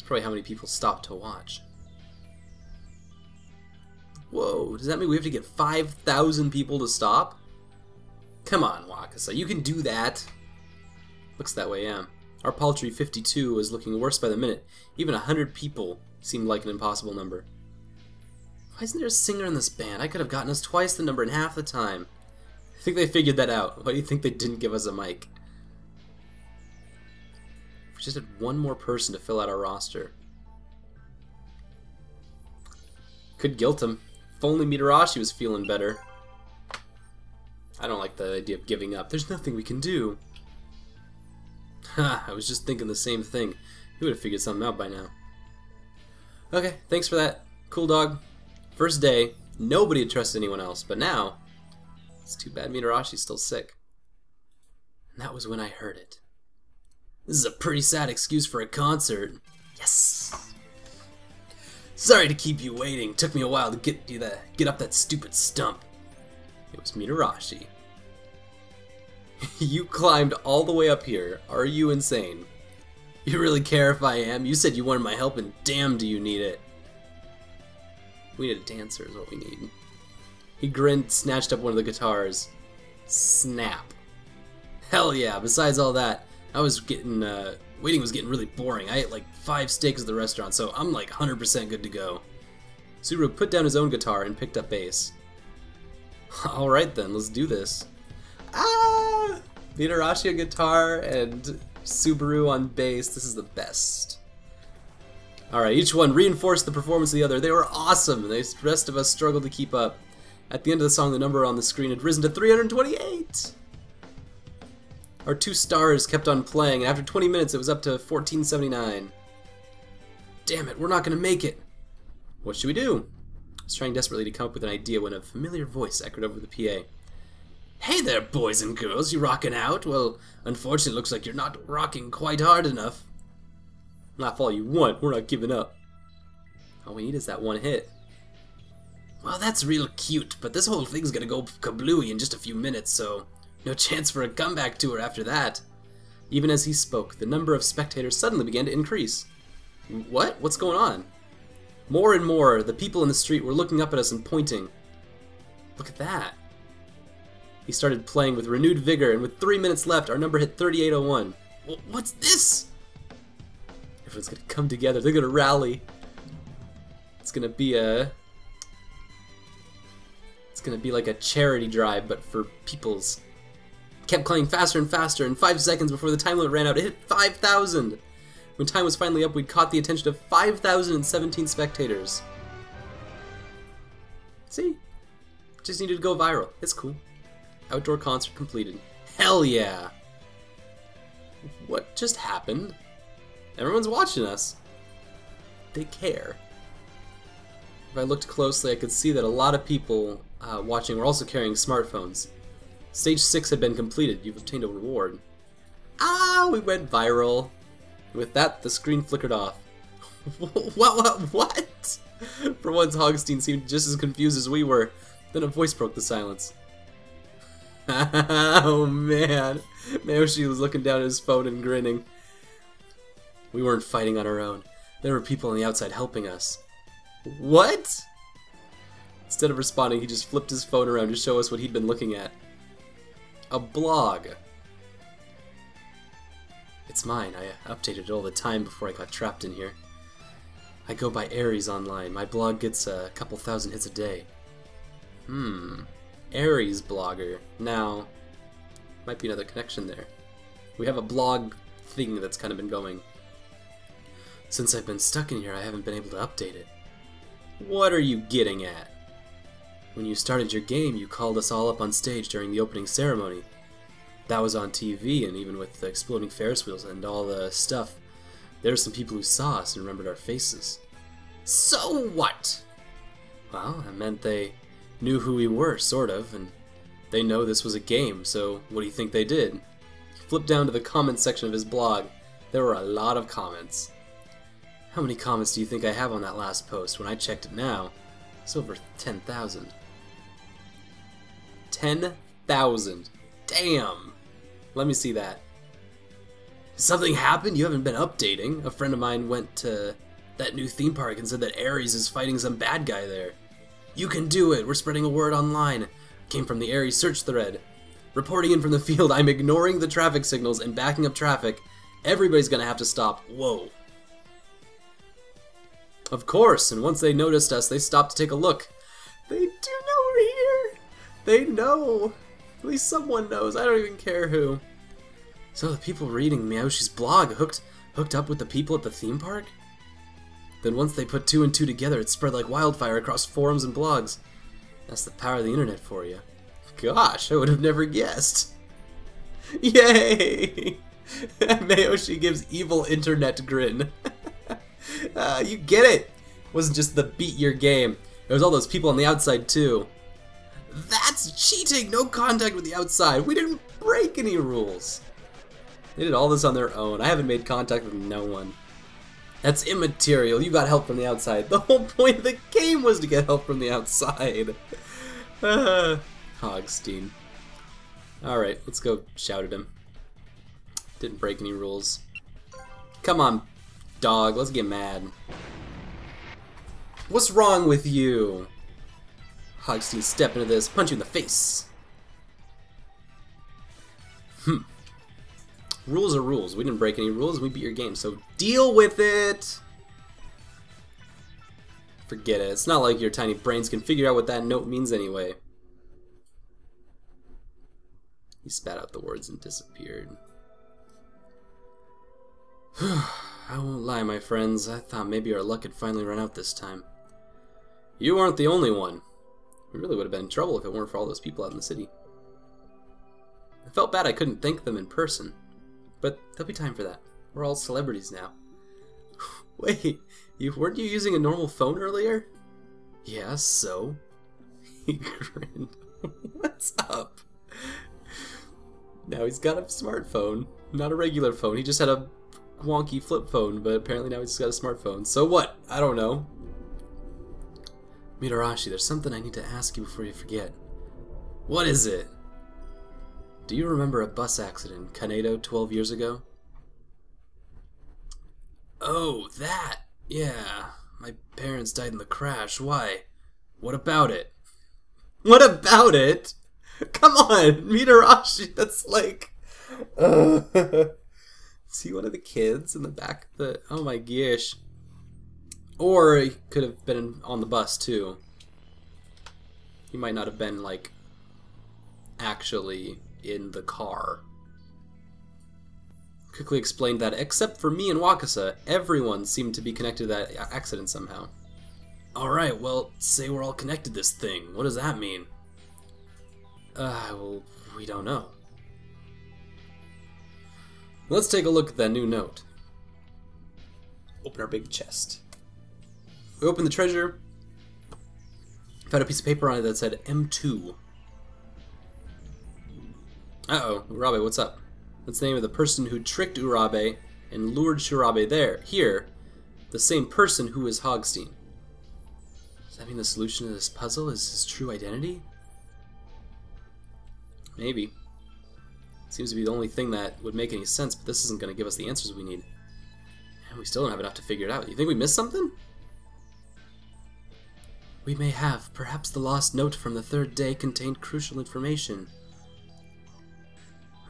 probably how many people stopped to watch. Whoa, does that mean we have to get 5,000 people to stop? Come on, Wakasa, you can do that. Looks that way, yeah. Our paltry 52 was looking worse by the minute. Even 100 people seemed like an impossible number. Why isn't there a singer in this band? I could have gotten us twice the number in half the time. I think they figured that out. Why do you think they didn't give us a mic? If we just had one more person to fill out our roster. Could guilt him. If only Mitarashi was feeling better. I don't like the idea of giving up. There's nothing we can do. Ha, I was just thinking the same thing. He would have figured something out by now. Okay, thanks for that. Cool dog. First day, nobody had trusted anyone else, but now, it's too bad Mitarashi's still sick. And that was when I heard it. This is a pretty sad excuse for a concert. Yes! Sorry to keep you waiting. Took me a while to get up that stupid stump. It was Mitarashi. You climbed all the way up here. Are you insane? You really care if I am? You said you wanted my help, and damn do you need it. We need a dancer is what we need. He grinned, snatched up one of the guitars. Snap. Hell yeah, besides all that, I was getting, waiting was getting really boring. I ate like 5 steaks at the restaurant, so I'm like 100% good to go. Subaru put down his own guitar and picked up bass. Alright then, let's do this. Ah! Mitarashi on guitar and Subaru on bass. This is the best. Alright, each one reinforced the performance of the other. They were awesome, and the rest of us struggled to keep up. At the end of the song, the number on the screen had risen to 328! Our 2 stars kept on playing, and after 20 minutes it was up to 1479. Damn it, we're not gonna make it! What should we do? I was trying desperately to come up with an idea when a familiar voice echoed over the PA. Hey there, boys and girls, you rocking out? Well, unfortunately it looks like you're not rocking quite hard enough. Laugh all you want, we're not giving up. All we need is that one hit. Well, that's real cute, but this whole thing's gonna go kablooey in just a few minutes, so no chance for a comeback tour after that. Even as he spoke, the number of spectators suddenly began to increase. What? What's going on? More and more, the people in the street were looking up at us and pointing. Look at that. He started playing with renewed vigor, and with 3 minutes left, our number hit 3801. What's this? Everyone's gonna come together. They're gonna rally. It's gonna be like a charity drive, but for peoples. Kept playing faster and faster, and 5 seconds before the time limit ran out, it hit 5,000. When time was finally up, we'd caught the attention of 5,017 spectators. See? Just needed to go viral. It's cool. Outdoor concert completed. Hell yeah! What just happened? Everyone's watching us. They care. If I looked closely, I could see that a lot of people watching were also carrying smartphones. Stage 6 had been completed. You've obtained a reward. Ah! We went viral. With that, the screen flickered off. What? For once, Hogstein seemed just as confused as we were. Then a voice broke the silence. Oh man. Naoshi was looking down at his phone and grinning. We weren't fighting on our own. There were people on the outside helping us. What? Instead of responding, he just flipped his phone around to show us what he'd been looking at. A blog. It's mine. I updated it all the time before I got trapped in here. I go by Aries online. My blog gets a couple thousand hits a day. Aries blogger. Now, might be another connection there. We have a blog thing that's kind of been going. Since I've been stuck in here, I haven't been able to update it. What are you getting at? When you started your game, you called us all up on stage during the opening ceremony. That was on TV, and even with the exploding Ferris wheels and all the stuff, there were some people who saw us and remembered our faces. So what? Well, it meant they knew who we were, sort of, and they know this was a game, so what do you think they did? He flipped down to the comments section of his blog. There were a lot of comments. How many comments do you think I have on that last post? When I checked it now, it's over 10,000. 10,000. Damn! Let me see that. Something happened? You haven't been updating. A friend of mine went to that new theme park and said that Ares is fighting some bad guy there. You can do it. We're spreading a word online. Came from the Ares search thread. Reporting in from the field, I'm ignoring the traffic signals and backing up traffic. Everybody's gonna have to stop. Whoa. Of course, and once they noticed us, they stopped to take a look. They do know we're here. They know. At least someone knows. I don't even care who. So the people reading Miyoshi's blog hooked up with the people at the theme park? Then once they put 2 and 2 together, it spread like wildfire across forums and blogs. That's the power of the internet for you. Gosh, I would have never guessed. Yay! Miyoshi gives evil internet grin. You get it! It wasn't just the beat your game. It was all those people on the outside too. That's cheating! No contact with the outside. We didn't break any rules. They did all this on their own. I haven't made contact with no one. That's immaterial. You got help from the outside. The whole point of the game was to get help from the outside. Hogstein. Alright, let's go shout at him. Didn't break any rules. Come on, dog. Let's get mad. What's wrong with you? Hogstein, step into this. Punch you in the face. Rules are rules. We didn't break any rules. We beat your game, so deal with it! Forget it. It's not like your tiny brains can figure out what that note means anyway. He spat out the words and disappeared. I won't lie, my friends. I thought maybe our luck had finally run out this time. You aren't the only one. We really would have been in trouble if it weren't for all those people out in the city. I felt bad I couldn't thank them in person. But there'll be time for that. We're all celebrities now. Wait, weren't you using a normal phone earlier? Yeah, so? He grinned. What's up? Now he's got a smartphone. Not a regular phone. He just had a wonky flip phone, but apparently now he's just got a smartphone. So what? I don't know. Mitarashi, there's something I need to ask you before you forget. What is it? Do you remember a bus accident in Kaneda 12 years ago? Oh, that! Yeah. My parents died in the crash. Why? What about it? What about it? Come on, Mitarashi, that's like... Is he one of the kids in the back of the... Oh my gosh. Or he could have been on the bus, too. He might not have been, like, actually in the car. Quickly explained that, except for me and Wakasa, everyone seemed to be connected to that accident somehow. Alright, well, say we're all connected to this thing. What does that mean? Well, we don't know. Let's take a look at that new note. Open our big chest. We opened the treasure. Found a piece of paper on it that said M2. Uh-oh, Urabe, what's up? That's the name of the person who tricked Urabe and lured Shirabe there. Here, the same person who is Hogstein. Does that mean the solution to this puzzle is his true identity? Maybe. Seems to be the only thing that would make any sense, but this isn't going to give us the answers we need. And we still don't have enough to figure it out. You think we missed something? We may have. Perhaps the lost note from the third day contained crucial information.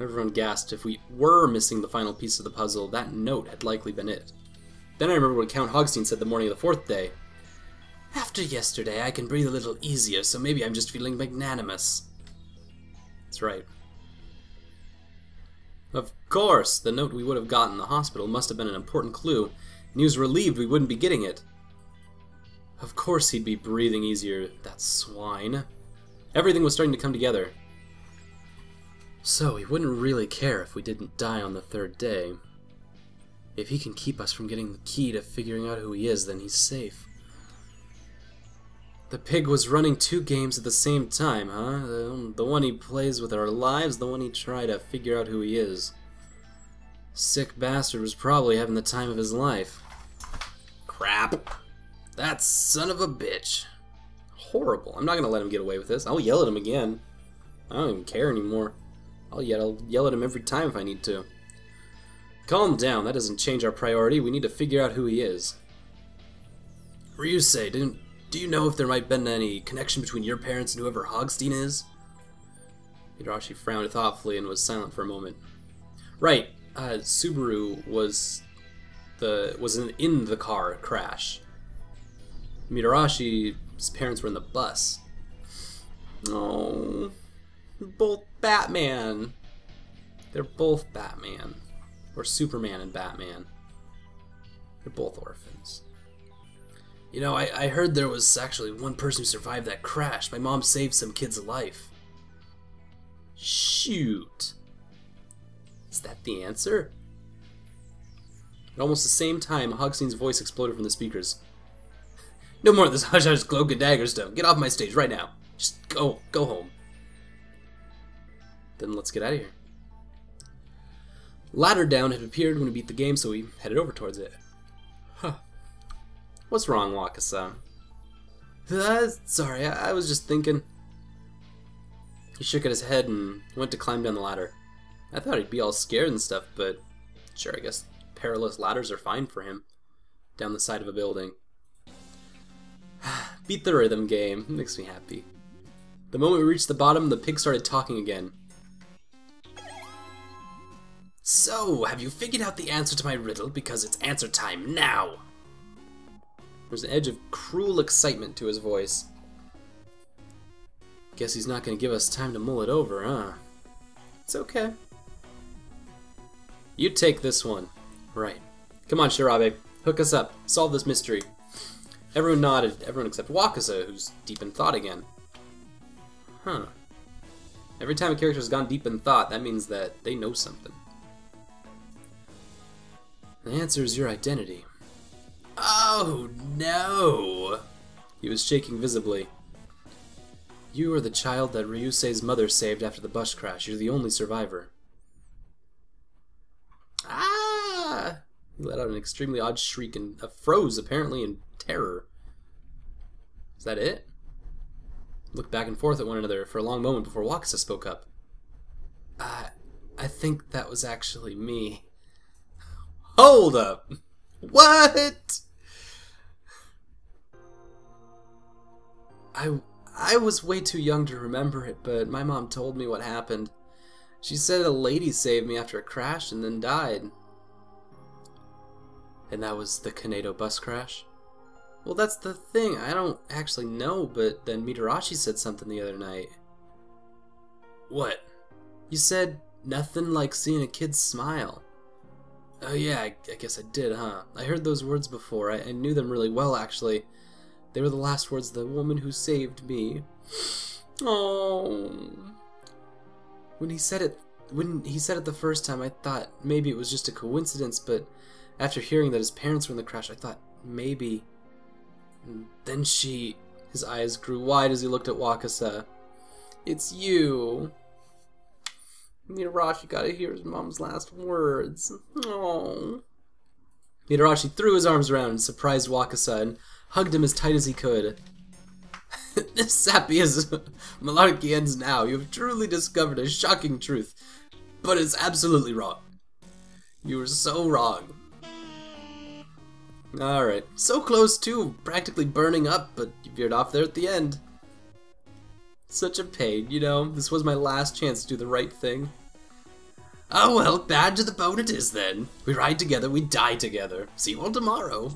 Everyone gasped. If we were missing the final piece of the puzzle, that note had likely been it. Then I remember what Count Hogstein said the morning of the fourth day. After yesterday, I can breathe a little easier, so maybe I'm just feeling magnanimous. That's right. Of course, the note we would have gotten in the hospital must have been an important clue, and he was relieved we wouldn't be getting it. Of course he'd be breathing easier, that swine. Everything was starting to come together. So he wouldn't really care if we didn't die on the third day. If he can keep us from getting the key to figuring out who he is, then he's safe. The pig was running 2 games at the same time, huh? The one he plays with our lives, the one he tried to figure out who he is. Sick bastard was probably having the time of his life. Crap. That son of a bitch. Horrible. I'm not gonna let him get away with this. I'll yell at him again. I don't even care anymore. I'll yell at him every time if I need to. Calm down, that doesn't change our priority. We need to figure out who he is. Ryusei, do you know if there might have been any connection between your parents and whoever Hogstein is? Midarashi frowned thoughtfully and was silent for a moment. Right, Subaru was in the car crash. Midarashi's parents were in the bus. Oh, both Batman. They're both Batman. Or Superman and Batman. They're both orphans. You know, I heard there was actually one person who survived that crash. My mom saved some kid's life. Shoot. Is that the answer? At almost the same time, Hogstein's voice exploded from the speakers. No more of this hush-hush cloak and dagger stuff. Get off my stage right now. Just go home. Then let's get out of here. Ladder Down had appeared when we beat the game, so we headed over towards it. Huh. What's wrong, Wakasa? Sorry, I was just thinking. He shook at his head and went to climb down the ladder. I thought he'd be all scared and stuff, but sure, I guess perilous ladders are fine for him. Down the side of a building. Beat the rhythm game. Makes me happy. The moment we reached the bottom, the pig started talking again. So, have you figured out the answer to my riddle? Because it's answer time now! There's an edge of cruel excitement to his voice. Guess he's not gonna give us time to mull it over, huh? It's okay. You take this one. Right. Come on, Shirabe. Hook us up. Solve this mystery. Everyone nodded, everyone except Wakasa, who's deep in thought again. Huh. Every time a character's gone deep in thought, that means that they know something. The answer is your identity. Oh, no! He was shaking visibly. You are the child that Ryusei's mother saved after the bus crash. You're the only survivor. Ah! He let out an extremely odd shriek and froze, apparently in terror. Is that it? Looked back and forth at one another for a long moment before Wakasa spoke up. I think that was actually me. Hold up! What? I was way too young to remember it, but my mom told me what happened. She said a lady saved me after a crash and then died. And that was the Kaneda bus crash? Well, that's the thing. I don't actually know, but then Midarashi said something the other night. What? You said nothing like seeing a kid smile. Oh yeah, I guess I did, huh? I heard those words before. I knew them really well, actually. They were the last words of the woman who saved me. Oh. When he said it the first time, I thought maybe it was just a coincidence, but after hearing that his parents were in the crash, I thought maybe. And then his eyes grew wide as he looked at Wakasa. It's you. Midarashi got to hear his mom's last words. Oh. Midarashi threw his arms around and surprised Wakasa and hugged him as tight as he could. Sappy as Melodic ends now, you have truly discovered a shocking truth, but it's absolutely wrong. You were so wrong. Alright, so close to practically burning up, but you veered off there at the end. Such a pain, you know, this was my last chance to do the right thing. Oh well, bad to the bone it is then. We ride together, we die together. See you all tomorrow.